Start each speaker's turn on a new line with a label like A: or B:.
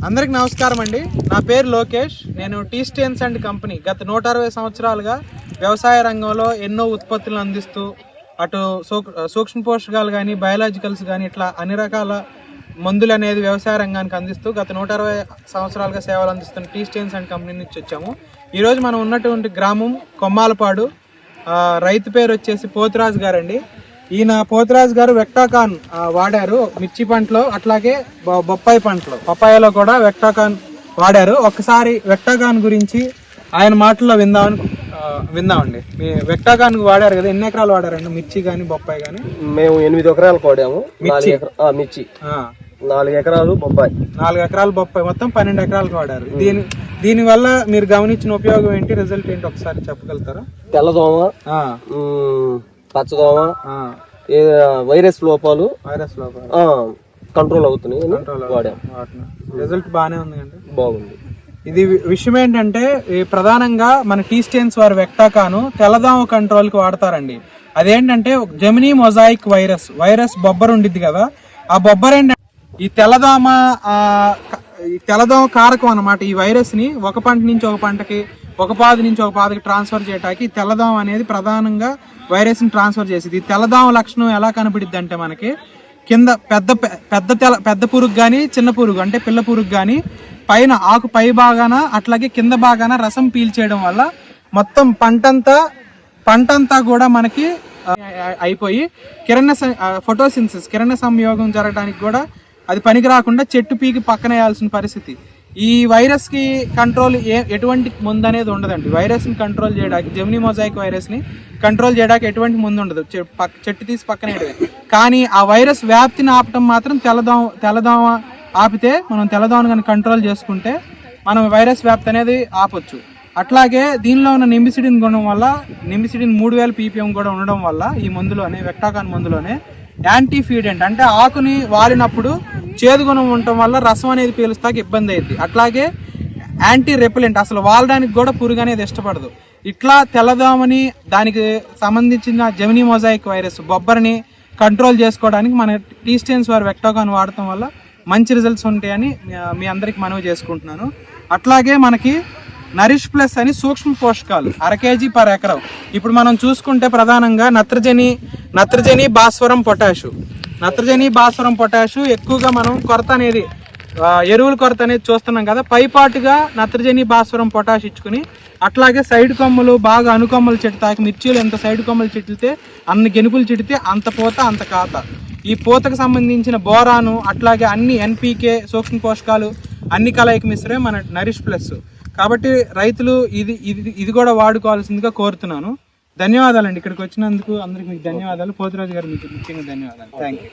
A: అందరికి నమస్కారం అండి. నా పేరు లోకేష్. నేను టీ స్టేన్స్ అండ్ కంపెనీ గత 160 సంవత్సరాలుగా వ్యవసాయ రంగంలో ఎన్నో ఉత్పత్తులను అందిస్తూ అటు సూక్ష్మ పోషకాలు కానీ బయాలజికల్స్ కానీ ఇట్లా అన్ని రకాల మందులు అనేది వ్యవసాయ రంగానికి అందిస్తూ గత 160 సంవత్సరాలుగా సేవలు అందిస్తున్న టీ స్టేన్స్ అండ్ కంపెనీ నుంచి వచ్చాము. ఈరోజు మనం ఉన్నటువంటి గ్రామం కొమ్మాలపాడు. రైతు పేరు వచ్చేసి పోతురాజు గారు అండి. ఈయన పోతురాజు గారు వెక్టాకాన్ వాడారు మిర్చి పంటలో, అట్లాగే బొప్పాయి పంటలో, పపాయాలో కూడా వెక్టాకాన్ వాడారు. ఒక్కసారి వెక్టాకాన్ గురించి ఆయన మాటల్లో విందామండి. మీ వెక్టాకాన్ వాడారు కదా, ఎన్ని ఎకరాలు వాడారండి మిర్చి కానీ బొప్పాయి కానీ?
B: మేము 8 ఎకరాలు వాడాము. మిర్చి 4 ఎకరాలు బొప్పాయి,
A: 4 ఎకరాలు బొప్పాయి, మొత్తం 12 ఎకరాలకు వాడారు. దీని వల్ల మీరు గమనించిన ఉపయోగం ఏంటి, రిజల్ట్ ఏంటి ఒకసారి చెప్పగలుగుతారా?
B: తెల్లదోమ, పచ్చదోమ, వైరస్ లోపాలు కంట్రోల్ అవుతున్నాయి.
A: రిజల్ట్ బాగానే ఉంది అండి,
B: బాగుంది.
A: ఇది విషయం ఏంటంటే ప్రధానంగా మన టీ స్టేన్స్ వారి వెక్టాకాను తెల్లదోమ కంట్రోల్ కి వాడతారండి. అదేంటంటే జెమినీ మొజాయిక్ వైరస్ బొబ్బర్ ఉండిద్ది కదా, ఆ బొబ్బర్ ఏంటంటే ఈ తెల్లదోమ కారకం అన్నమాట. ఈ వైరస్ ని ఒక పంట నుంచి ఒక పంటకి, ఒక పాది నుంచి ఒక పాదికి ట్రాన్స్ఫర్ చేయడానికి తెల్లదోమ అనేది ప్రధానంగా వైరస్ ని ట్రాన్స్ఫర్ చేసేది. ఈ తెల్లదోమ లక్షణం ఎలా కనబడిద్ది అంటే మనకి కింద పెద్ద పురుగు కానీ చిన్న పురుగు అంటే పిల్ల పురుగు కానీ పైన ఆకు పై భాగాన అట్లాగే కింద భాగాన రసం పీల్చేయడం వల్ల మొత్తం పంటంతా కూడా మనకి అయిపోయి ఫోటోసింథసిస్ కిరణ సంయోగం జరగడానికి కూడా అది పనికి రాకుండా చెట్టు పీకి పక్కన వేయాల్సిన పరిస్థితి. ఈ వైరస్ కి కంట్రోల్ ఎటువంటి ముందు అనేది ఉండదండి. వైరస్ ని కంట్రోల్ చేయడానికి, జెమినీ మొజాయిక్ వైరస్ ని కంట్రోల్ చేయడానికి ఎటువంటి ముందు ఉండదు, చెట్టు తీసి పక్కన వేయడమే. కానీ ఆ వైరస్ వ్యాప్తిని ఆపటం మాత్రం తెల్లదోమ ఆపితే, మనం తెల్లదోమను కానీ కంట్రోల్ చేసుకుంటే మనం వైరస్ వ్యాప్తి అనేది ఆపొచ్చు. అట్లాగే దీనిలో ఉన్న నింబిసిడిన్ గుణం వల్ల, నింబిసిడిన్ 3000 ppm కూడా ఉండడం వల్ల ఈ మందులోనే వెక్టాకాన్ మందులోనే యాంటీ ఫీడెంట్ అంటే ఆకుని వాలినప్పుడు చేదు గుణం ఉండటం వల్ల రసం అనేది పీలుస్తాకి ఇబ్బంది అయింది. అట్లాగే యాంటీ రెపెలెంట్, అసలు వాలడానికి కూడా పురుగు అనేది ఇష్టపడదు. ఇట్లా తెల్లదోమని దానికి సంబంధించిన జెమినీ మొజాయిక్ వైరస్ బొబ్బర్ని కంట్రోల్ చేసుకోవడానికి మన టీ స్టేన్స్ వారి వెక్టాకాన్ వాడటం వల్ల మంచి రిజల్ట్స్ ఉంటాయని మీ అందరికి మనవి చేసుకుంటున్నాను. అట్లాగే మనకి నరిష్ ప్లస్ అని సూక్ష్మ పోషకాలు 1/2 kg పర్ ఎకరం. ఇప్పుడు మనం చూసుకుంటే ప్రధానంగా నత్రజని భాస్వరం పొటాషు ఎక్కువగా మనం కొరత అనేది ఎరువుల కొరత అనేది చూస్తున్నాం కదా. పైపాటుగా నత్రజని భాస్వరం పొటాష్ ఇచ్చుకుని, అట్లాగే సైడ్ కొమ్మలు బాగా అనుకొమ్మలు చెట్టుతాకి, మిర్చీలు ఎంత సైడ్ కొమ్మలు చెట్టితే అన్ని గెనుపులు చెట్టితే అంత పూత అంత కాత. ఈ పూతకు సంబంధించిన బోరాను అట్లాగే అన్ని NPK సూక్ష్మ పోషకాలు అన్ని కలయిక మిశ్రమే మన నరిష్ ప్లస్. కాబట్టి రైతులు ఇది కూడా వాడుకోవాల్సిందిగా కోరుతున్నాను. ధన్యవాదాలండి. ఇక్కడికి వచ్చినందుకు అందరికి మీకు ధన్యవాదాలు. పోతురాజు గారు మీకు ముఖ్యంగా ధన్యవాదాలు. Thank you.